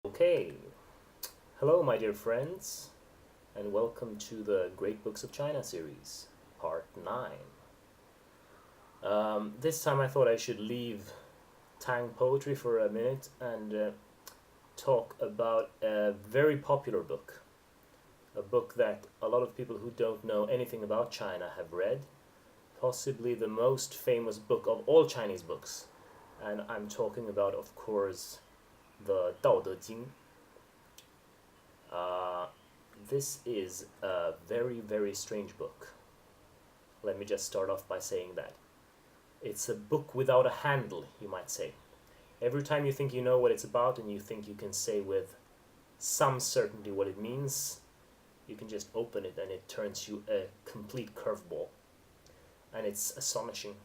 Okay, hello my dear friends, and welcome to the Great Books of China series, part 9. This time I thought I should leave Tang poetry for a minute and talk about a very popular book. A book that a lot of people who don't know anything about China have read, possibly the most famous book of all Chinese books. And I'm talking about, of course, the Dao De Jing. Uh, this is a very, very strange book. Let me just start off by saying that. It's a book without a handle, you might say. Every time you think you know what it's about and you think you can say with some certainty what it means, you can just open it and it turns you a complete curveball. And it's astonishing.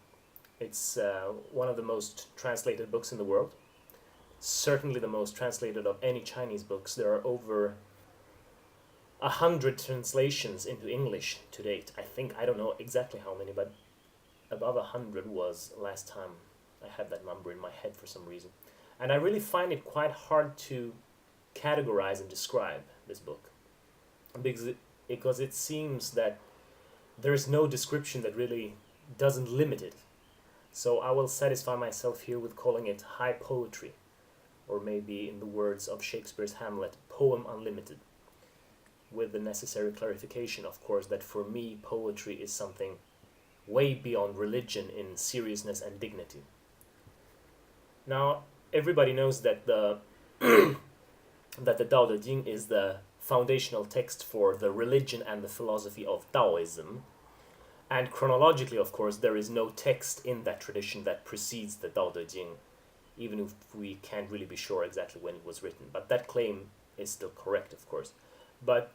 It's one of the most translated books in the world. Certainly the most translated of any Chinese books. There are over 100 translations into English to date. I don't know exactly how many, but above 100 was last time I had that number in my head for some reason. And I really find it quite hard to categorize and describe this book because it seems that there is no description that really doesn't limit it. So I will satisfy myself here with calling it high poetry, or maybe in the words of Shakespeare's Hamlet, poem unlimited, with the necessary clarification, of course, that for me poetry is something way beyond religion in seriousness and dignity. Now, everybody knows that the that the Dao De Jing is the foundational text for the religion and the philosophy of Taoism. And chronologically, of course, there is no text in that tradition that precedes the Dao De Jing, even if we can't really be sure exactly when it was written. But that claim is still correct, of course. But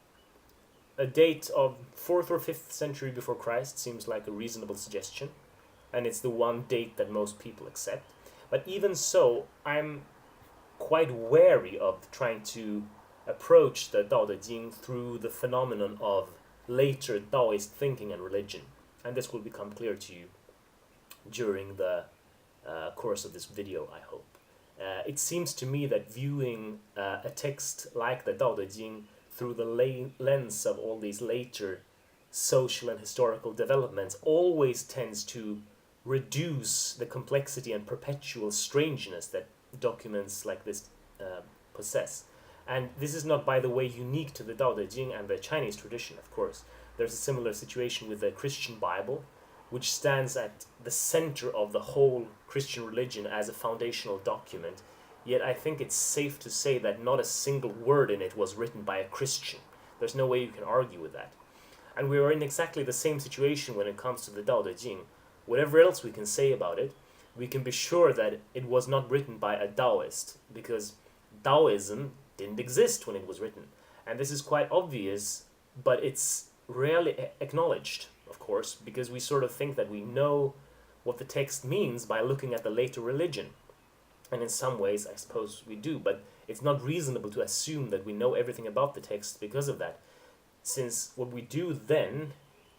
a date of 4th or 5th century before Christ seems like a reasonable suggestion, and it's the one date that most people accept. But even so, I'm quite wary of trying to approach the Dao De Jing through the phenomenon of later Taoist thinking and religion. And this will become clear to you during the course of this video, I hope. It seems to me that viewing a text like the Dao De Jing through the lens of all these later social and historical developments always tends to reduce the complexity and perpetual strangeness that documents like this possess. And this is not, by the way, unique to the Dao De Jing and the Chinese tradition, of course. There's a similar situation with the Christian Bible, which stands at the center of the whole Christian religion as a foundational document. Yet I think it's safe to say that not a single word in it was written by a Christian. There's no way you can argue with that. And we are in exactly the same situation when it comes to the Dao De Jing. Whatever else we can say about it, we can be sure that it was not written by a Taoist, because Taoism didn't exist when it was written. And this is quite obvious, but it's rarely acknowledged, of course, because we sort of think that we know what the text means by looking at the later religion. And in some ways, I suppose we do, but it's not reasonable to assume that we know everything about the text because of that. Since what we do then,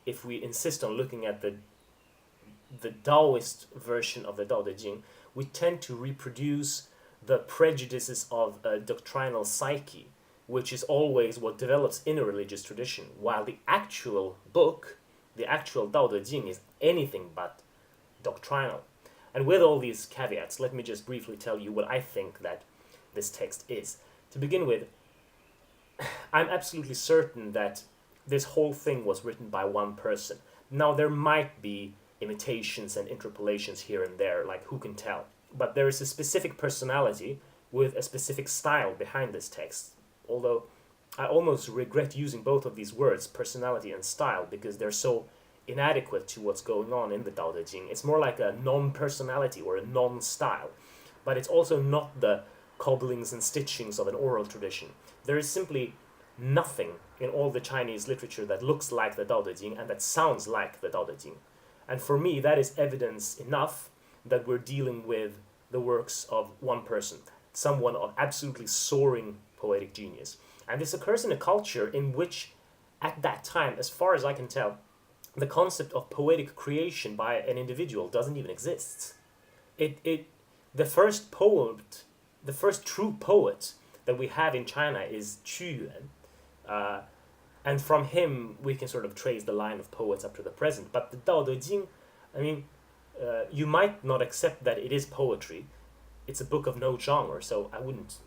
if we insist on looking at the Taoist version of the Dao De Jing, we tend to reproduce the prejudices of a doctrinal psyche, which is always what develops in a religious tradition, while the actual book, the actual Dao De Jing, is anything but doctrinal. And with all these caveats, let me just briefly tell you what I think that this text is. To begin with, I'm absolutely certain that this whole thing was written by one person. Now, there might be imitations and interpolations here and there, like who can tell? But there is a specific personality with a specific style behind this text. Although I almost regret using both of these words, personality and style, because they're so inadequate to what's going on in the Dao De Jing. It's more like a non-personality or a non-style. But it's also not the cobblings and stitchings of an oral tradition. There is simply nothing in all the Chinese literature that looks like the Dao De Jing and that sounds like the Dao De Jing. And for me, that is evidence enough that we're dealing with the works of one person, someone of absolutely soaring poetic genius. And this occurs in a culture in which, at that time, as far as I can tell, the concept of poetic creation by an individual doesn't even exist. The first poet, the first true poet that we have in China is Qu Yuan. And from him, we can sort of trace the line of poets up to the present. But the Dao De Jing, I mean, you might not accept that it is poetry. It's a book of no genre, so I wouldn't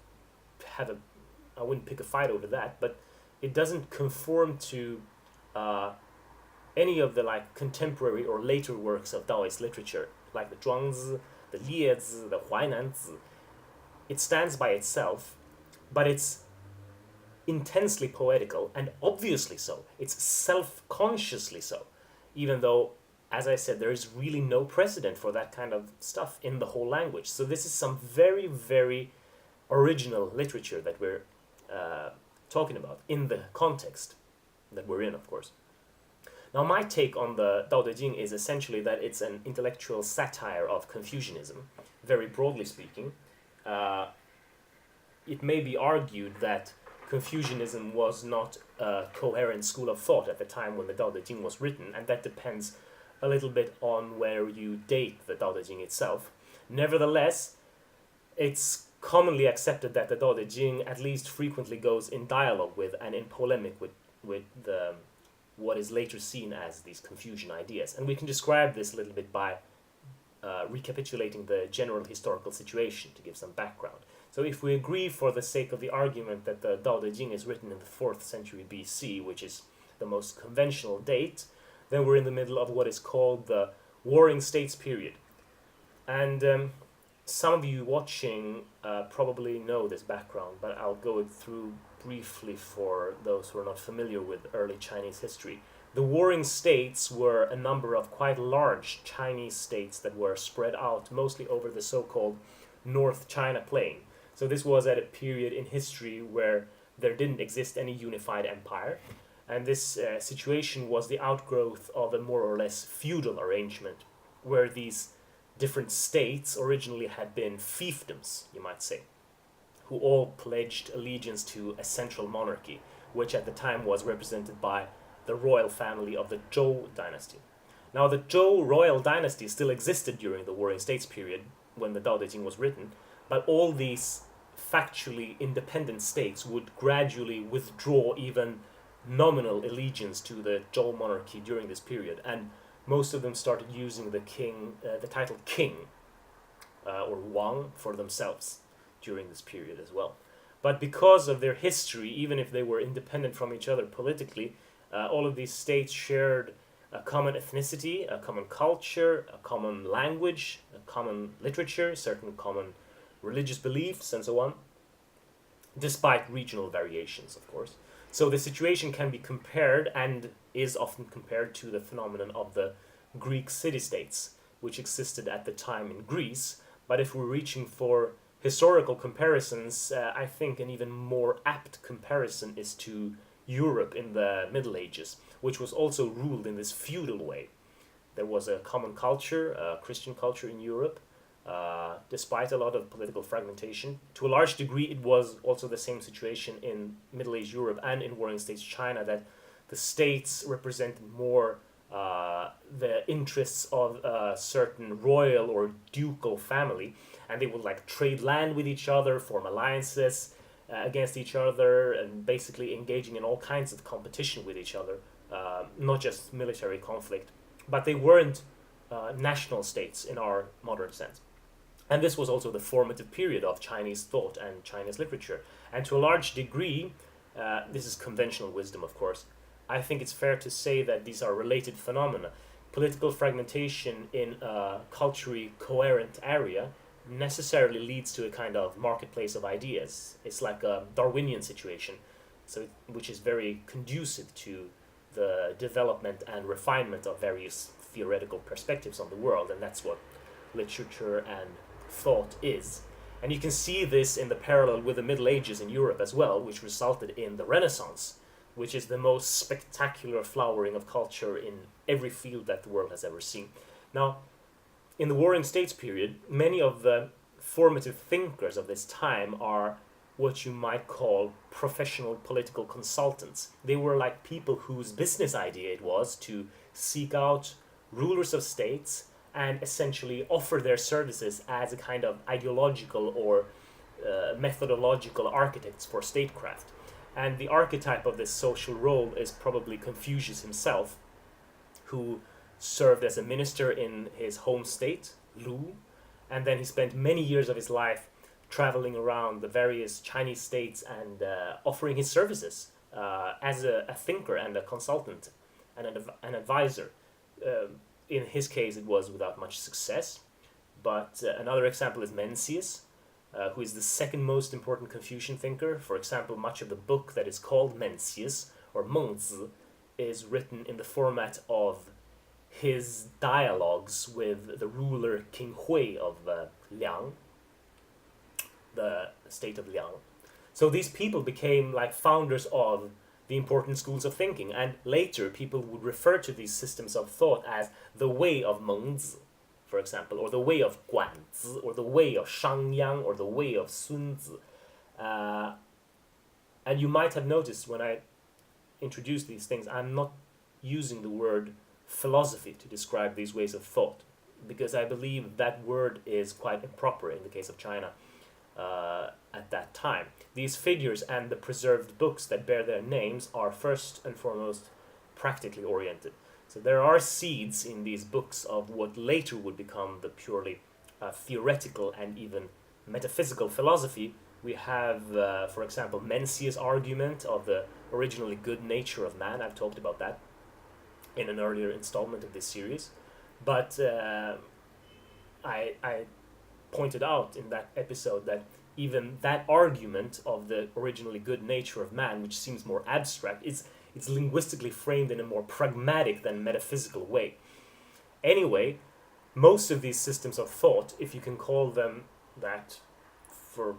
pick a fight over that. But it doesn't conform to any of the like contemporary or later works of Taoist literature, like the Zhuangzi, the Liezi, the Huainanzi. It stands by itself, but it's intensely poetical, and obviously so. It's self-consciously so, even though, as I said, there is really no precedent for that kind of stuff in the whole language. So this is some very, very original literature that we're talking about in the context that we're in, of course. Now, my take on the Dao De Jing is essentially that it's an intellectual satire of Confucianism, very broadly speaking. It may be argued that Confucianism was not a coherent school of thought at the time when the Dao De Jing was written, and that depends a little bit on where you date the Dao De Jing itself. Nevertheless, it's commonly accepted that the Dao De Jing at least frequently goes in dialogue with and in polemic with the what is later seen as these Confucian ideas. And we can describe this a little bit by recapitulating the general historical situation to give some background. So if we agree for the sake of the argument that the Dao De Jing is written in the 4th century BC, which is the most conventional date, then we're in the middle of what is called the Warring States period. And some of you watching probably know this background, but I'll go through briefly for those who are not familiar with early Chinese history. The Warring States were a number of quite large Chinese states that were spread out mostly over the so-called North China Plain. So this was at a period in history where there didn't exist any unified empire, and this situation was the outgrowth of a more or less feudal arrangement where these different states originally had been fiefdoms, you might say, who all pledged allegiance to a central monarchy, which at the time was represented by the royal family of the Zhou dynasty. Now, the Zhou royal dynasty still existed during the Warring States period when the Dao De Jing was written, but all these factually independent states would gradually withdraw even nominal allegiance to the Zhou monarchy during this period, and most of them started using the title king or Wang for themselves during this period as well. But because of their history, even if they were independent from each other politically, all of these states shared a common ethnicity, a common culture, a common language, a common literature, certain common religious beliefs, and so on, despite regional variations, of course. So the situation can be compared, and is often compared, to the phenomenon of the Greek city-states, which existed at the time in Greece. But if we're reaching for historical comparisons, I think an even more apt comparison is to Europe in the Middle Ages, which was also ruled in this feudal way. There was a common culture, a Christian culture in Europe, despite a lot of political fragmentation. To a large degree, it was also the same situation in Middle Age Europe and in Warring States China, that the states represented more the interests of a certain royal or ducal family, and they would like trade land with each other, form alliances against each other, and basically engaging in all kinds of competition with each other, not just military conflict. But they weren't national states in our modern sense. And this was also the formative period of Chinese thought and Chinese literature. And to a large degree, this is conventional wisdom, of course, I think it's fair to say that these are related phenomena. Political fragmentation in a culturally coherent area necessarily leads to a kind of marketplace of ideas. It's like a Darwinian situation, which is very conducive to the development and refinement of various theoretical perspectives on the world, and that's what literature and thought is. And you can see this in the parallel with the Middle Ages in Europe as well, which resulted in the Renaissance, which is the most spectacular flowering of culture in every field that the world has ever seen. Now, in the Warring States period, many of the formative thinkers of this time are what you might call professional political consultants. They were like people whose business idea it was to seek out rulers of states and essentially offer their services as a kind of ideological or methodological architects for statecraft. And the archetype of this social role is probably Confucius himself, who served as a minister in his home state, Lu, and then he spent many years of his life traveling around the various Chinese states and offering his services as a thinker and a consultant and an advisor. In his case, it was without much success, but another example is Mencius, who is the second most important Confucian thinker. For example, much of the book that is called Mencius, or Mengzi, is written in the format of his dialogues with the ruler King Hui of Liang, the state of Liang. So these people became like founders of the important schools of thinking, and later people would refer to these systems of thought as the way of Mengzi, for example, or the way of Guanzi, or the way of Shangyang, or the way of Sunzi. And you might have noticed when I introduce these things, I'm not using the word philosophy to describe these ways of thought, because I believe that word is quite improper in the case of China at that time. These figures and the preserved books that bear their names are first and foremost practically oriented. So there are seeds in these books of what later would become the purely theoretical and even metaphysical philosophy. We have, for example, Mencius' argument of the originally good nature of man. I've talked about that in an earlier installment of this series. But I pointed out in that episode that even that argument of the originally good nature of man, which seems more abstract, it's linguistically framed in a more pragmatic than metaphysical way. Anyway, most of these systems of thought, if you can call them that for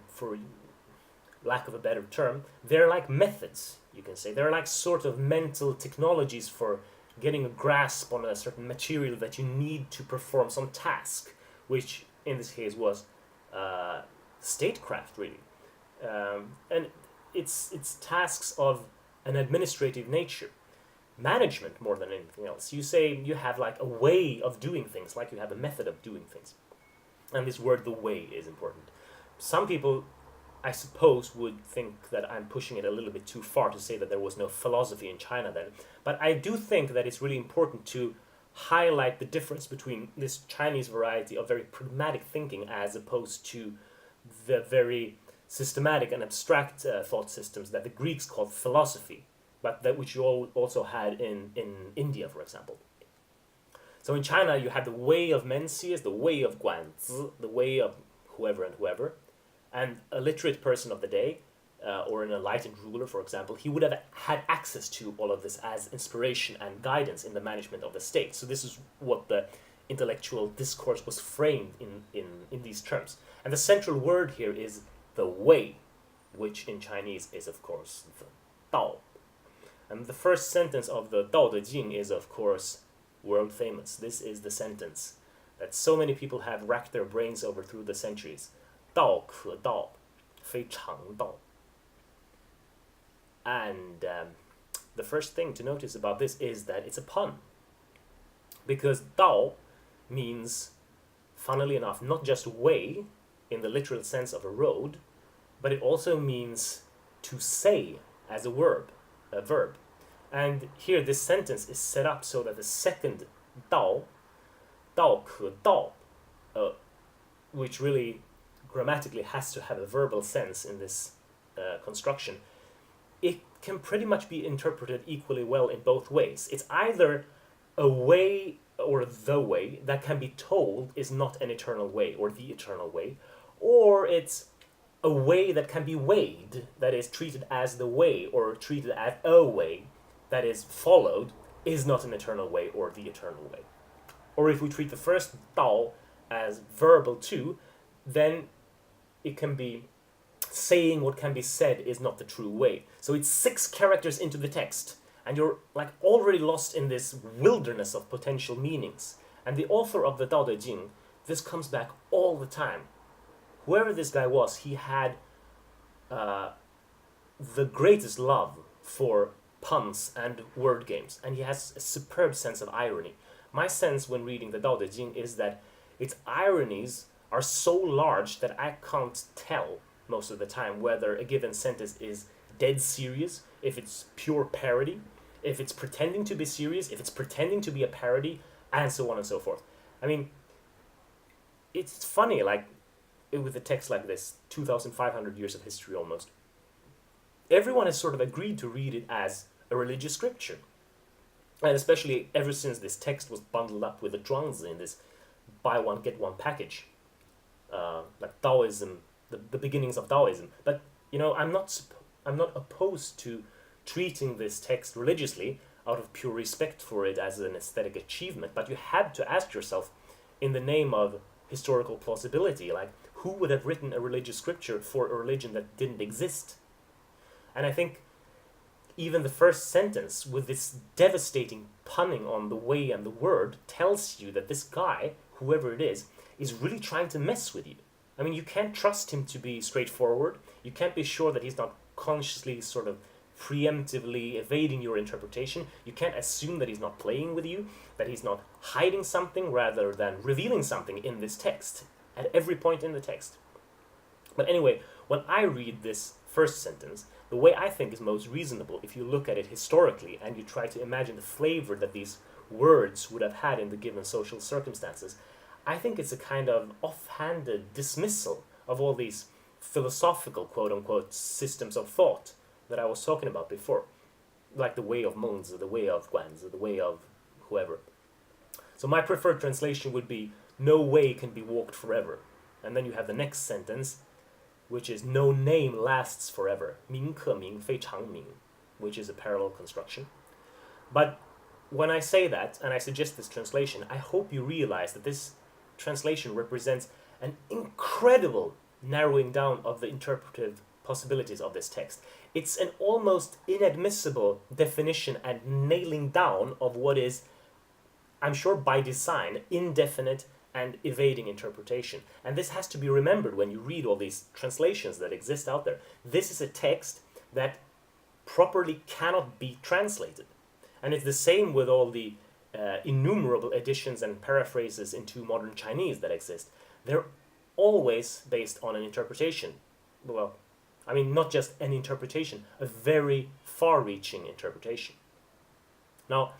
lack of a better term, they're like methods, you can say. They're like sort of mental technologies for getting a grasp on a certain material that you need to perform some task, which in this case was statecraft, really. And it's tasks of an administrative nature, management more than anything else. You say you have like a way of doing things, like you have a method of doing things. And this word, the way, is important. Some people, I suppose, would think that I'm pushing it a little bit too far to say that there was no philosophy in China then. But I do think that it's really important to highlight the difference between this Chinese variety of very pragmatic thinking as opposed to the very systematic and abstract thought systems that the Greeks called philosophy, but that which you all also had in India, for example. So in China, you had the way of Mencius, the way of Guanzi, the way of whoever and whoever, and a literate person of the day, or an enlightened ruler, for example, he would have had access to all of this as inspiration and guidance in the management of the state. So this is what the intellectual discourse was framed in these terms. And the central word here is the way, which in Chinese is, of course, the Dao. And the first sentence of the Dao De Jing is, of course, world famous. This is the sentence that so many people have racked their brains over through the centuries. 道可道，非常道. And the first thing to notice about this is that it's a pun. Because Dao means, funnily enough, not just way in the literal sense of a road, but it also means to say as a verb. And here this sentence is set up so that the second Dao, 道可道, which really grammatically has to have a verbal sense in this construction, it can pretty much be interpreted equally well in both ways. It's either a way or the way that can be told is not an eternal way or the eternal way, or it's a way that can be weighed, that is treated as the way or treated as a way that is followed, is not an eternal way or the eternal way. Or if we treat the first Dao as verbal too, then it can be saying what can be said is not the true way. So it's 6 characters into the text, and you're like already lost in this wilderness of potential meanings. And the author of the Dao De Jing, this comes back all the time. Whoever this guy was, he had the greatest love for puns and word games, and he has a superb sense of irony. My sense when reading the Dao De Jing is that its ironies are so large that I can't tell most of the time whether a given sentence is dead serious, if it's pure parody, if it's pretending to be serious, if it's pretending to be a parody, and so on and so forth. I mean, it's funny, like, with a text like this, 2,500 years of history almost, everyone has sort of agreed to read it as a religious scripture. And especially ever since this text was bundled up with the zhuangzi in this buy one, get one package. Like Taoism, the beginnings of Taoism. But, I'm not opposed to treating this text religiously out of pure respect for it as an aesthetic achievement. But you had to ask yourself, in the name of historical plausibility, like, who would have written a religious scripture for a religion that didn't exist? And I think even the first sentence, with this devastating punning on the way and the word, tells you that this guy, whoever it is really trying to mess with you. I mean, you can't trust him to be straightforward. You can't be sure that he's not consciously sort of preemptively evading your interpretation. You can't assume that he's not playing with you, that he's not hiding something rather than revealing something in this text, at every point in the text. But anyway, when I read this first sentence, the way I think is most reasonable, if you look at it historically and you try to imagine the flavor that these words would have had in the given social circumstances, I think it's a kind of offhanded dismissal of all these philosophical, quote-unquote, systems of thought that I was talking about before, like the way of Mengzi, the way of Guanzi, the way of whoever. So my preferred translation would be, no way can be walked forever. And then you have the next sentence, which is, no name lasts forever, 名可名非常名, which is a parallel construction. But when I say that, and I suggest this translation, I hope you realize that this translation represents an incredible narrowing down of the interpretive possibilities of this text. It's an almost inadmissible definition and nailing down of what is, I'm sure by design, indefinite and evading interpretation. And this has to be remembered when you read all these translations that exist out there. This is a text that properly cannot be translated. And it's the same with all the innumerable editions and paraphrases into modern Chinese that exist. They're always based on an interpretation. Well, I mean, not just an interpretation, a very far-reaching interpretation. Now,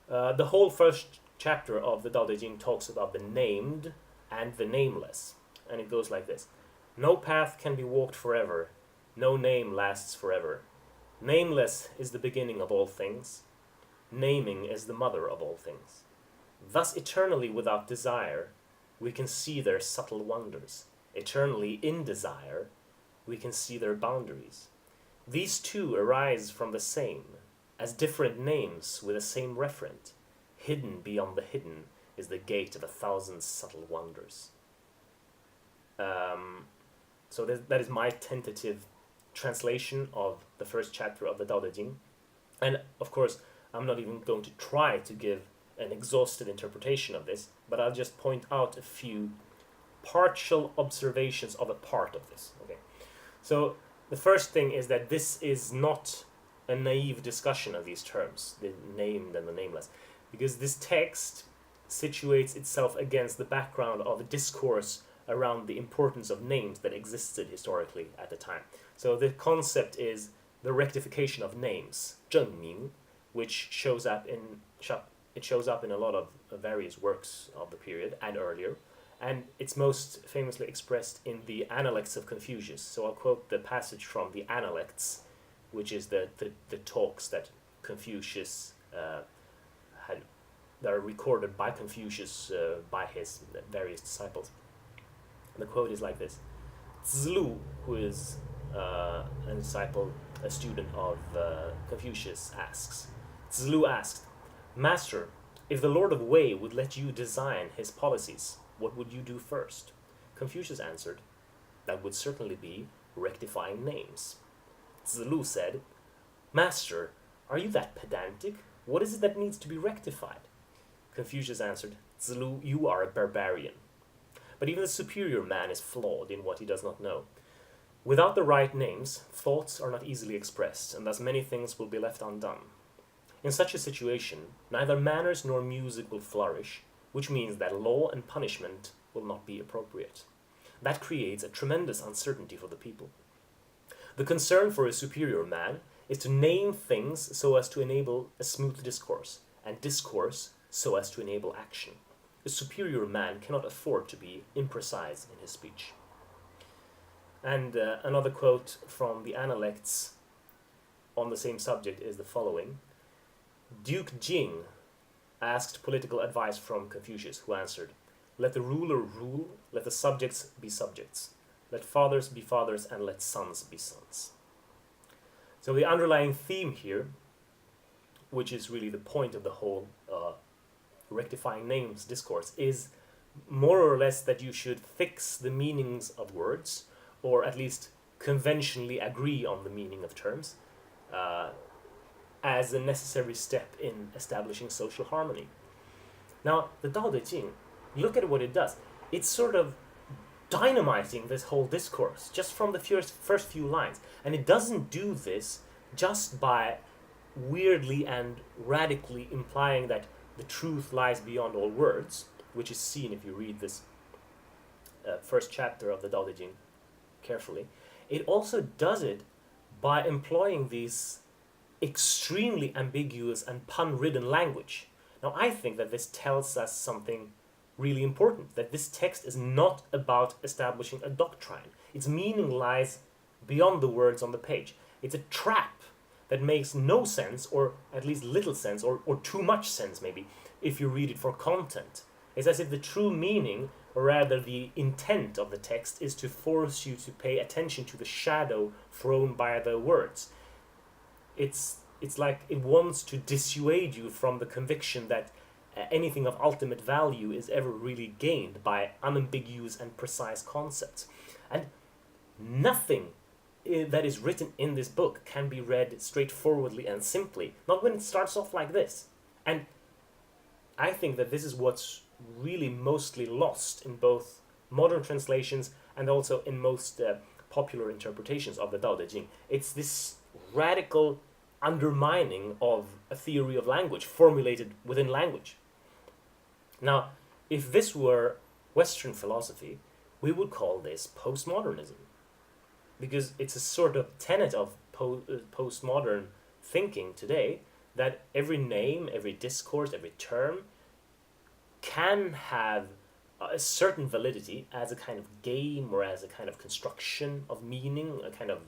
the whole first chapter of the Dao De Jing talks about the named and the nameless. And it goes like this. No path can be walked forever. No name lasts forever. Nameless is the beginning of all things. Naming is the mother of all things. Thus eternally without desire, we can see their subtle wonders. Eternally in desire, we can see their boundaries. These two arise from the same, as different names with the same referent. Hidden beyond the hidden is the gate of 1,000 subtle wonders. So that is my tentative translation of the first chapter of the Dao De Jing. And of course, I'm not even going to try to give an exhaustive interpretation of this, but I'll just point out a few partial observations of a part of this. Okay. So the first thing is that this is not a naive discussion of these terms, the named and the nameless, because this text situates itself against the background of a discourse around the importance of names that existed historically at the time. So the concept is the rectification of names, 正名, which shows up in a lot of various works of the period and earlier, and it's most famously expressed in the Analects of Confucius. So I'll quote the passage from the Analects, which is the talks that Confucius had, that are recorded by Confucius by his various disciples. And the quote is like this. Zilu, who is a disciple, a student of Confucius, asks, Zilu asked, Master, if the Lord of Wei would let you design his policies, what would you do first? Confucius answered, that would certainly be rectifying names. Zilu said, Master, are you that pedantic? What is it that needs to be rectified? Confucius answered, Zilu, you are a barbarian. But even the superior man is flawed in what he does not know. Without the right names, thoughts are not easily expressed, and thus many things will be left undone. In such a situation, neither manners nor music will flourish, which means that law and punishment will not be appropriate. that creates a tremendous uncertainty for the people. The concern for a superior man is to name things so as to enable a smooth discourse, and discourse so as to enable action. A superior man cannot afford to be imprecise in his speech. And another quote from the Analects on the same subject is the following. Duke Jing asked political advice from Confucius, who answered, "Let the ruler rule, let the subjects be subjects. Let fathers be fathers, and let sons be sons." So the underlying theme here, which is really the point of the whole rectifying names discourse, is more or less that you should fix the meanings of words, or at least conventionally agree on the meaning of terms, as a necessary step in establishing social harmony. Now, the Dao De Jing, look at what it does. It's sort of dynamiting this whole discourse just from the first few lines. And it doesn't do this just by weirdly and radically implying that the truth lies beyond all words, which is seen if you read this first chapter of the Dao De Jing carefully. It also does it by employing these extremely ambiguous and pun-ridden language. Now, I think that this tells us something really important, that this text is not about establishing a doctrine. Its meaning lies beyond the words on the page. It's a trap that makes no sense, or at least little sense, or too much sense maybe, if you read it for content. It's as if the true meaning, or rather the intent of the text, is to force you to pay attention to the shadow thrown by the words. It's like it wants to dissuade you from the conviction that anything of ultimate value is ever really gained by unambiguous and precise concepts. And nothing that is written in this book can be read straightforwardly and simply, not when it starts off like this. And I think that this is what's really mostly lost in both modern translations and also in most popular interpretations of the Dao De Jing. It's this radical undermining of a theory of language formulated within language. Now, if this were Western philosophy, we would call this postmodernism, because it's a sort of tenet of postmodern thinking today that every name, every discourse, every term can have a certain validity as a kind of game or as a kind of construction of meaning, a kind of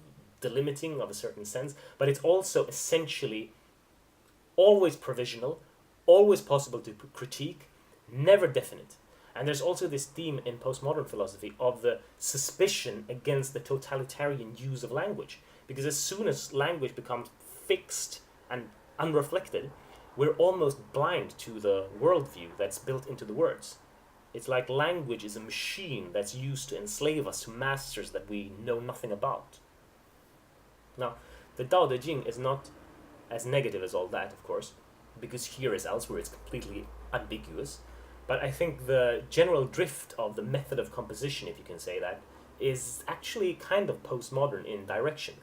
delimiting of a certain sense, but it's also essentially always provisional, always possible to critique, never definite. And there's also this theme in postmodern philosophy of the suspicion against the totalitarian use of language. Because as soon as language becomes fixed and unreflected, we're almost blind to the worldview that's built into the words. It's like language is a machine that's used to enslave us to masters that we know nothing about. Now, the Dao De Jing is not as negative as all that, of course, because here as elsewhere it's completely ambiguous. But I think the general drift of the method of composition, if you can say that, is actually kind of postmodern in direction.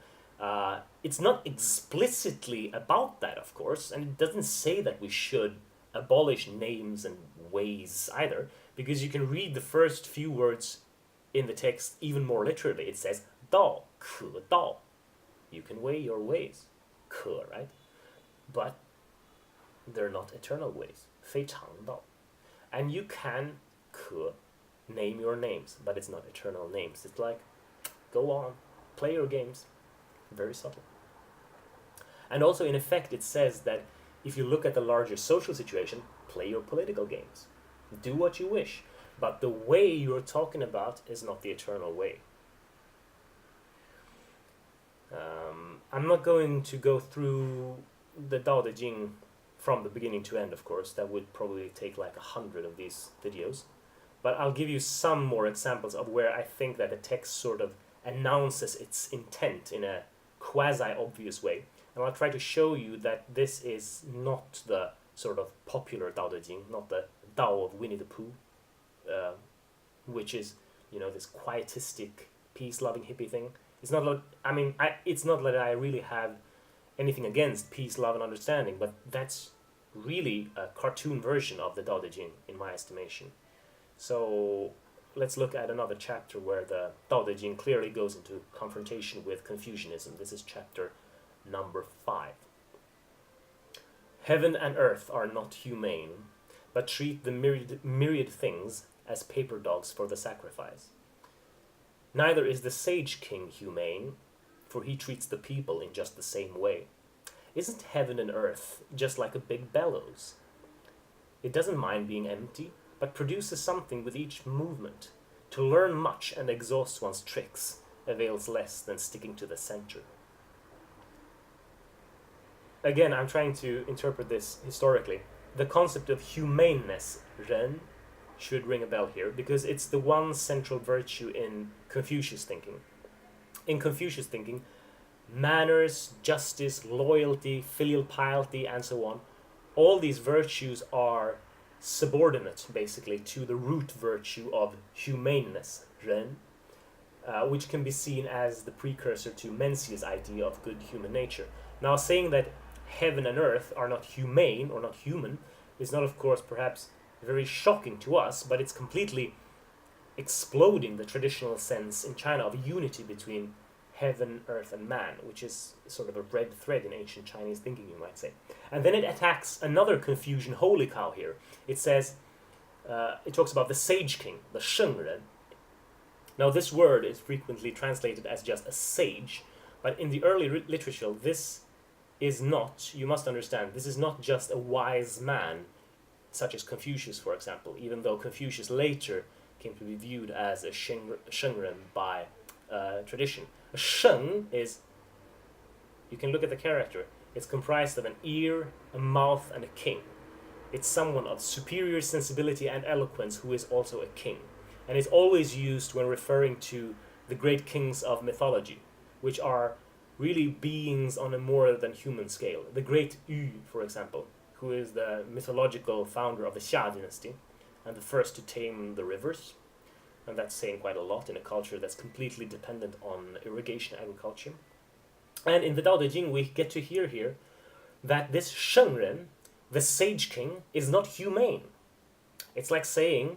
It's not explicitly about that, of course, and it doesn't say that we should abolish names and ways either, because you can read the first few words in the text even more literally. It says, Dao, ke Dao. You can weigh your ways, ke, right? But they're not eternal ways, fei chang dao. And you can, ke, name your names, but it's not eternal names. It's like, go on, play your games. Very subtle. And also, in effect, it says that if you look at the larger social situation, play your political games. Do what you wish. But the way you're talking about is not the eternal way. I'm not going to go through the Dao De Jing from the beginning to end, of course. That would probably take like 100 of these videos. But I'll give you some more examples of where I think that the text sort of announces its intent in a quasi-obvious way. And I'll try to show you that this is not the sort of popular Dao De Jing, not the Dao of Winnie the Pooh, which is, you know, this quietistic, peace-loving hippie thing. It's not like, it's not that I really have anything against peace, love, and understanding, but that's really a cartoon version of the Dao De Jing, in my estimation. So let's look at another chapter where the Dao De Jing clearly goes into confrontation with Confucianism. This is chapter number 5. Heaven and earth are not humane, but treat the myriad things as paper dogs for the sacrifice. Neither is the sage king humane, for he treats the people in just the same way. Isn't heaven and earth just like a big bellows? It doesn't mind being empty, but produces something with each movement. To learn much and exhaust one's tricks avails less than sticking to the center. Again, I'm trying to interpret this historically. The concept of humaneness, ren, should ring a bell here, because it's the one central virtue in Confucius thinking. In Confucius thinking, manners, justice, loyalty, filial piety, and so on, all these virtues are subordinate, basically, to the root virtue of humaneness, ren, which can be seen as the precursor to Mencius' idea of good human nature. Now, saying that heaven and earth are not humane or not human is not, of course, perhaps very shocking to us, but it's completely exploding the traditional sense in China of unity between heaven, earth, and man, which is sort of a red thread in ancient Chinese thinking, you might say. And then it attacks another Confucian holy cow here. It says, it talks about the sage king, the shengren. Now, this word is frequently translated as just a sage, but in the early literature, this is not, you must understand, this is not just a wise man, such as Confucius, for example, even though Confucius later came to be viewed as a shengren by tradition. A sheng is, you can look at the character, it's comprised of an ear, a mouth, and a king. It's someone of superior sensibility and eloquence who is also a king. And it's always used when referring to the great kings of mythology, which are really beings on a more than human scale. The great Yu, for example, who is the mythological founder of the Xia dynasty and the first to tame the rivers. And that's saying quite a lot in a culture that's completely dependent on irrigation agriculture. And in the Dao De Jing, we get to hear here that this shengren, the sage king, is not humane. It's like saying,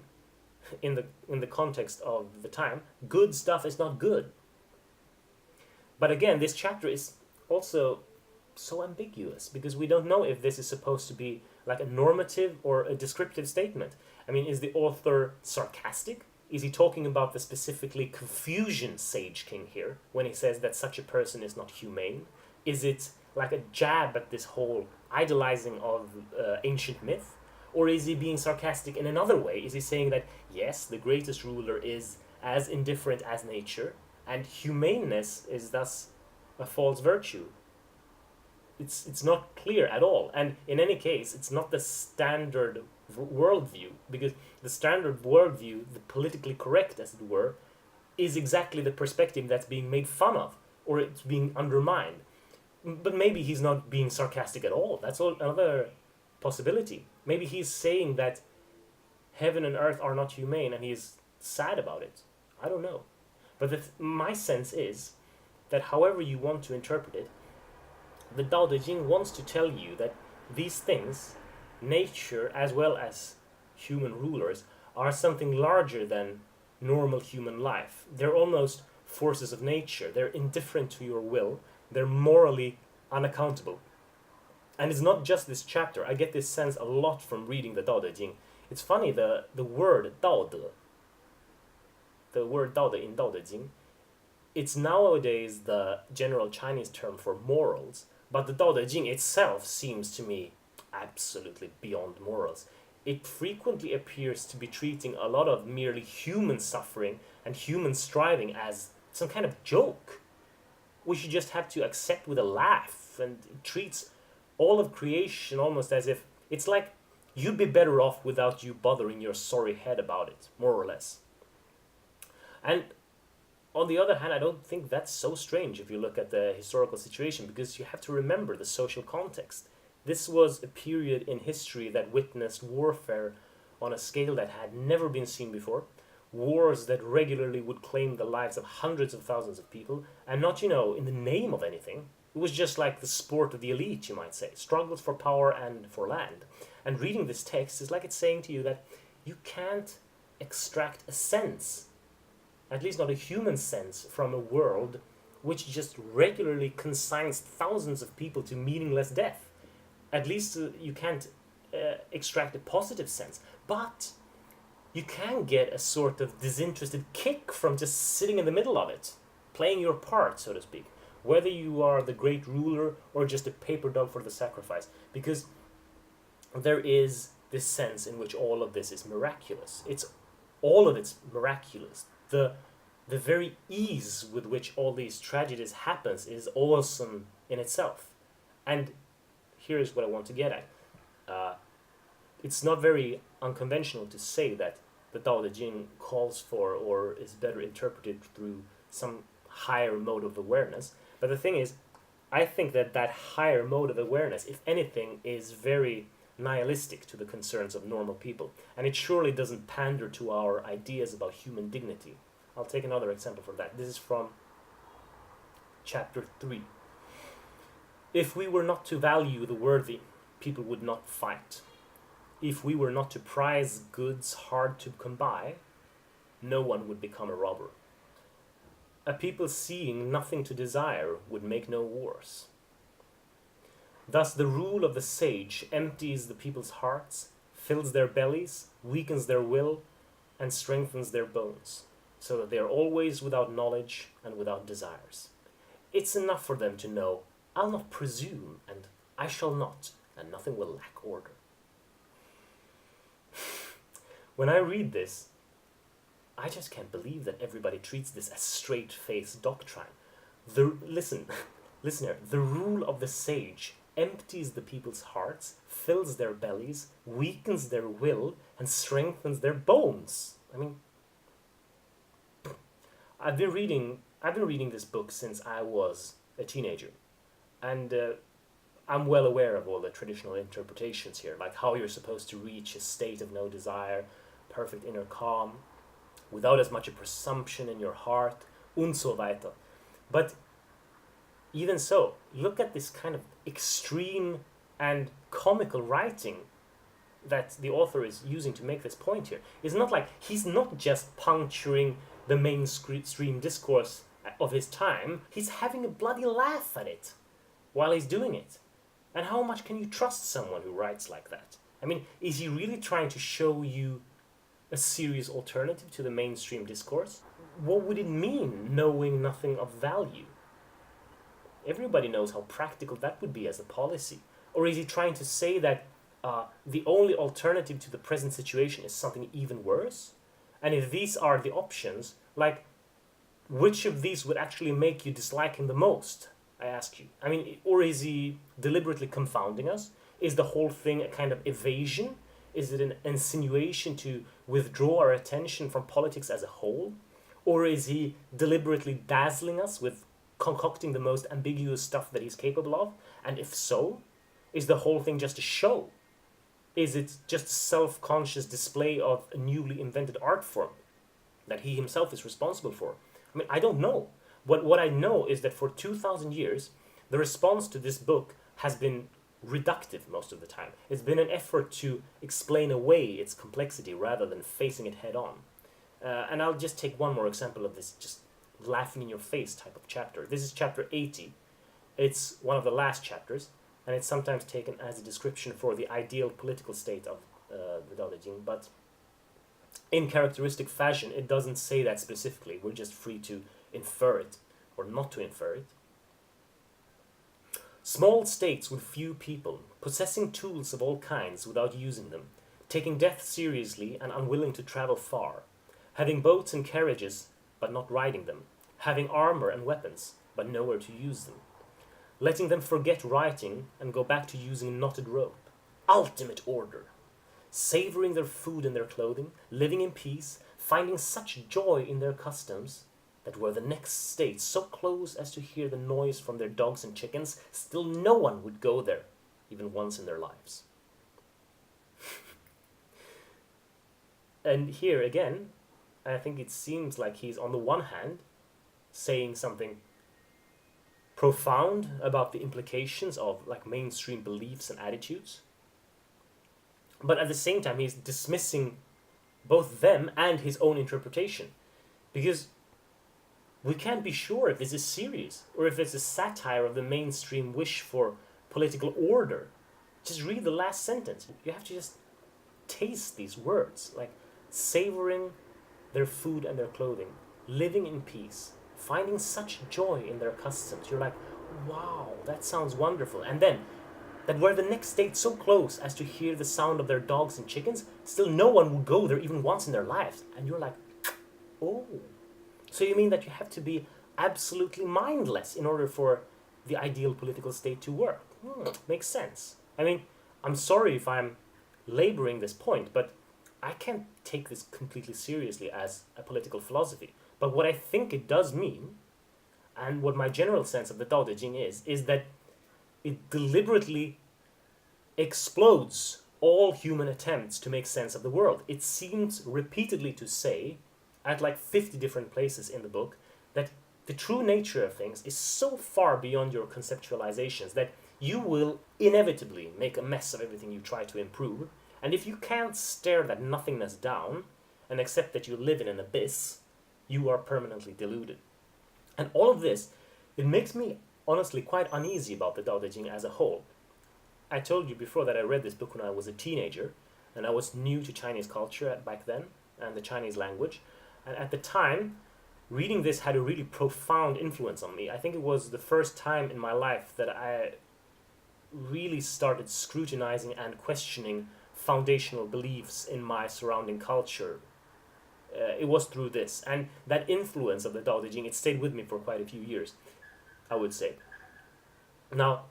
in the context of the time, good stuff is not good. But again, this chapter is also so ambiguous, because we don't know if this is supposed to be like a normative or a descriptive statement. I mean, is the author sarcastic? Is he talking about the specifically Confucian sage king here when he says that such a person is not humane? Is it like a jab at this whole idolizing of ancient myth? Or is he being sarcastic in another way? Is he saying that, yes, the greatest ruler is as indifferent as nature, and humaneness is thus a false virtue? It's not clear at all. And in any case, it's not the standard worldview, because the standard worldview, the politically correct as it were, is exactly the perspective that's being made fun of, or it's being undermined. But maybe he's not being sarcastic at all. That's another possibility. Maybe he's saying that heaven and earth are not humane and he's sad about it. I don't know. But my sense is that however you want to interpret it, the Dao De Jing wants to tell you that these things, nature as well as human rulers, are something larger than normal human life. They're almost forces of nature. They're indifferent to your will. They're morally unaccountable. And it's not just this chapter. I get this sense a lot from reading the Dao De Jing. It's funny, the word Dao De, the word Dao De in Dao De Jing, it's nowadays the general Chinese term for morals, but the Dao De Jing itself seems to me absolutely beyond morals. It frequently appears to be treating a lot of merely human suffering and human striving as some kind of joke, which you just have to accept with a laugh, and it treats all of creation almost as if it's like you'd be better off without you bothering your sorry head about it, more or less. And on the other hand, I don't think that's so strange if you look at the historical situation, because you have to remember the social context. This was a period in history that witnessed warfare on a scale that had never been seen before, wars that regularly would claim the lives of hundreds of thousands of people, and not, in the name of anything. It was just like the sport of the elite, you might say, struggles for power and for land. And reading this text is like it's saying to you that you can't extract a sense, at least not a human sense, from a world which just regularly consigns thousands of people to meaningless death. At least you can't extract a positive sense, but you can get a sort of disinterested kick from just sitting in the middle of it, playing your part, so to speak, whether you are the great ruler or just a paper dog for the sacrifice, because there is this sense in which all of this is miraculous. All of it's miraculous. The very ease with which all these tragedies happens is awesome in itself. And here's what I want to get at. It's not very unconventional to say that the Dao De Jing calls for or is better interpreted through some higher mode of awareness. But the thing is, I think that that higher mode of awareness, if anything, is very nihilistic to the concerns of normal people. And it surely doesn't pander to our ideas about human dignity. I'll take another example for that. This is from chapter 3. If we were not to value the worthy, people would not fight. If we were not to prize goods hard to come by, no one would become a robber. A people seeing nothing to desire would make no wars. Thus the rule of the sage empties the people's hearts, fills their bellies, weakens their will, and strengthens their bones, so that they are always without knowledge and without desires. It's enough for them to know, I'll not presume, and I shall not, and nothing will lack order. When I read this, I just can't believe that everybody treats this as straight-faced doctrine. Listener, the rule of the sage empties the people's hearts, fills their bellies, weakens their will, and strengthens their bones. I mean, I've been reading this book since I was a teenager, and I'm well aware of all the traditional interpretations here, like how you're supposed to reach a state of no desire, perfect inner calm, without as much a presumption in your heart, und so weiter. But even so, look at this kind of extreme and comical writing that the author is using to make this point here. It's not like he's not just puncturing the mainstream discourse of his time, he's having a bloody laugh at it while he's doing it. And how much can you trust someone who writes like that? I mean, is he really trying to show you a serious alternative to the mainstream discourse? What would it mean, knowing nothing of value? Everybody knows how practical that would be as a policy. Or is he trying to say that the only alternative to the present situation is something even worse? And if these are the options, like, which of these would actually make you dislike him the most, I ask you? I mean, or is he deliberately confounding us? Is the whole thing a kind of evasion? Is it an insinuation to withdraw our attention from politics as a whole? Or is he deliberately dazzling us with concocting the most ambiguous stuff that he's capable of? And if so, is the whole thing just a show? Is it just a self-conscious display of a newly invented art form that he himself is responsible for? I mean, I don't know. What I know is that for 2,000 years, the response to this book has been reductive most of the time. It's been an effort to explain away its complexity rather than facing it head on. And I'll just take one more example of this just laughing in your face type of chapter. This is chapter 80. It's one of the last chapters, and it's sometimes taken as a description for the ideal political state of the Dao De Jing, but in characteristic fashion, it doesn't say that specifically. We're just free to infer it, or not to infer it. Small states with few people, possessing tools of all kinds without using them, taking death seriously and unwilling to travel far, having boats and carriages, but not riding them, having armor and weapons, but nowhere to use them, letting them forget writing and go back to using knotted rope. Ultimate order. Savoring their food and their clothing, living in peace, finding such joy in their customs, that were the next state so close as to hear the noise from their dogs and chickens, still no one would go there, even once in their lives. And here again, I think it seems like he's on the one hand saying something profound about the implications of like mainstream beliefs and attitudes, but at the same time he's dismissing both them and his own interpretation. Because we can't be sure if this is serious or if it's a satire of the mainstream wish for political order. Just read the last sentence. You have to just taste these words, like savoring their food and their clothing, living in peace, finding such joy in their customs. You're like, wow, that sounds wonderful. And then, that were the next state so close as to hear the sound of their dogs and chickens, still no one will go there even once in their lives. And you're like, oh. So you mean that you have to be absolutely mindless in order for the ideal political state to work? Makes sense. I mean, I'm sorry if I'm laboring this point, but I can't take this completely seriously as a political philosophy. But what I think it does mean, and what my general sense of the Dao De Jing is that it deliberately explodes all human attempts to make sense of the world. It seems repeatedly to say, at like 50 different places in the book, that the true nature of things is so far beyond your conceptualizations that you will inevitably make a mess of everything you try to improve. And if you can't stare that nothingness down and accept that you live in an abyss, you are permanently deluded. And all of this, it makes me honestly quite uneasy about the Dao De Jing as a whole. I told you before that I read this book when I was a teenager, and I was new to Chinese culture back then, and the Chinese language. And at the time, reading this had a really profound influence on me. I think it was the first time in my life that I really started scrutinizing and questioning foundational beliefs in my surrounding culture. It was through this, and that influence of the Dao De Jing, it stayed with me for quite a few years, I would say. Now,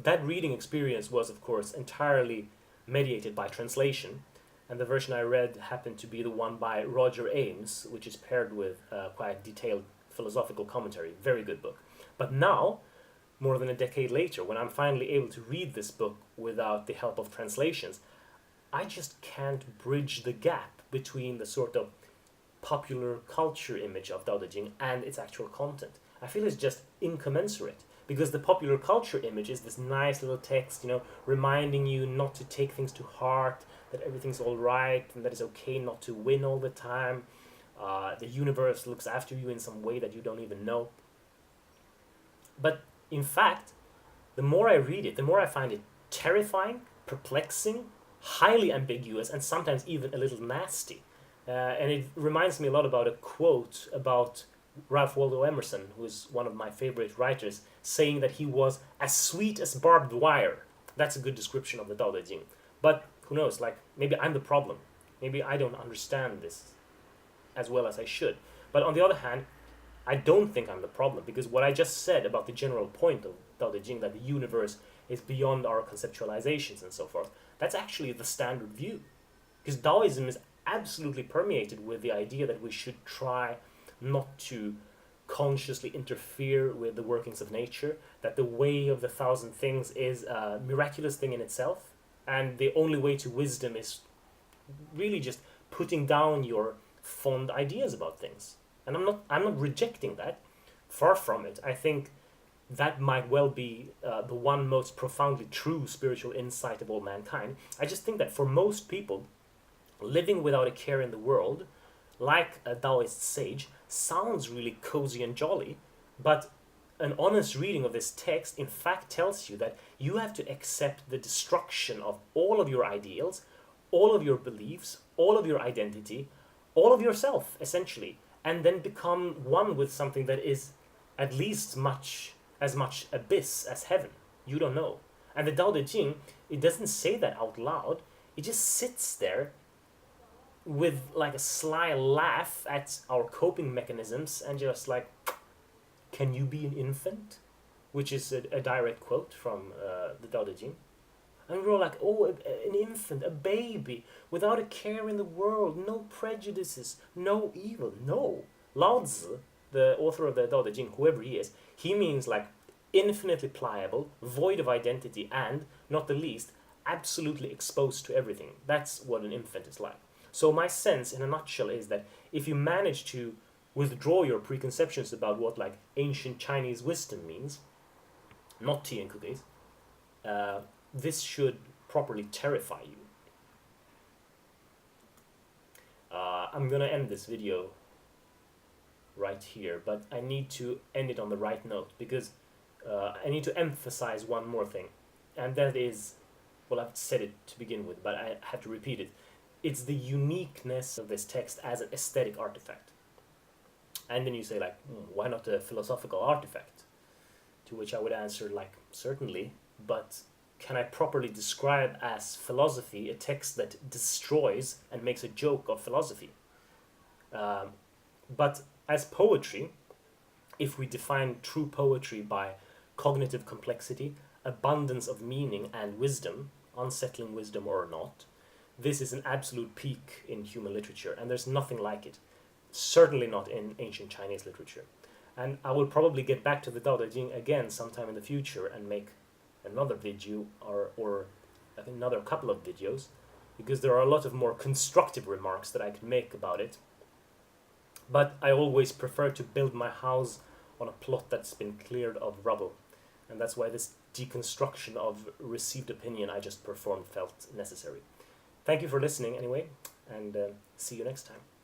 that reading experience was, of course, entirely mediated by translation, and the version I read happened to be the one by Roger Ames, which is paired with quite detailed philosophical commentary. Very good book. But now, more than a decade later, when I'm finally able to read this book without the help of translations, I just can't bridge the gap between the sort of popular culture image of Dao De Jing and its actual content. I feel it's just incommensurate, because the popular culture image is this nice little text, reminding you not to take things to heart, that everything's all right, and that it's okay not to win all the time. The universe looks after you in some way that you don't even know. But in fact, the more I read it, the more I find it terrifying, perplexing, highly ambiguous, and sometimes even a little nasty. And it reminds me a lot about a quote about Ralph Waldo Emerson, who is one of my favorite writers, saying that he was as sweet as barbed wire. That's a good description of the Dao De Jing. But who knows, maybe I'm the problem. Maybe I don't understand this as well as I should. But on the other hand, I don't think I'm the problem, because what I just said about the general point of Dao De Jing, that the universe is beyond our conceptualizations and so forth, that's actually the standard view. Because Taoism is absolutely permeated with the idea that we should try not to consciously interfere with the workings of nature, that the way of the thousand things is a miraculous thing in itself, and the only way to wisdom is really just putting down your fond ideas about things. And I'm not rejecting that. Far from it. I think that might well be the one most profoundly true spiritual insight of all mankind. I just think that for most people, living without a care in the world, like a Taoist sage, sounds really cozy and jolly, but an honest reading of this text in fact tells you that you have to accept the destruction of all of your ideals, all of your beliefs, all of your identity, all of yourself, essentially, and then become one with something that is at least as much abyss as heaven. You don't know. And the Dao De Jing, it doesn't say that out loud. It just sits there with like a sly laugh at our coping mechanisms and just like, can you be an infant? Which is a direct quote from the Dao De Jing. And we're all like, oh, an infant, a baby, without a care in the world, no prejudices, no evil. No. Lao Tzu, the author of the Dao De Jing, whoever he is, he means like infinitely pliable, void of identity, and, not the least, absolutely exposed to everything. That's what an infant is like. So my sense, in a nutshell, is that if you manage to withdraw your preconceptions about what like ancient Chinese wisdom means, not tea and cookies, this should properly terrify you. I'm gonna end this video right here, but I need to end it on the right note, because I need to emphasize one more thing, and that is, well, I've said it to begin with, but I have to repeat it. It's the uniqueness of this text as an aesthetic artifact. And then you say, like, why not a philosophical artifact? To which I would answer, like, certainly, but can I properly describe as philosophy a text that destroys and makes a joke of philosophy? But as poetry, if we define true poetry by cognitive complexity, abundance of meaning, and wisdom, unsettling wisdom or not, this is an absolute peak in human literature, and there's nothing like it. Certainly not in ancient Chinese literature. And I will probably get back to the Dao De Jing again sometime in the future and make another video or another couple of videos, because there are a lot of more constructive remarks that I can make about it. But I always prefer to build my house on a plot that's been cleared of rubble. And that's why this deconstruction of received opinion I just performed felt necessary. Thank you for listening anyway, and see you next time.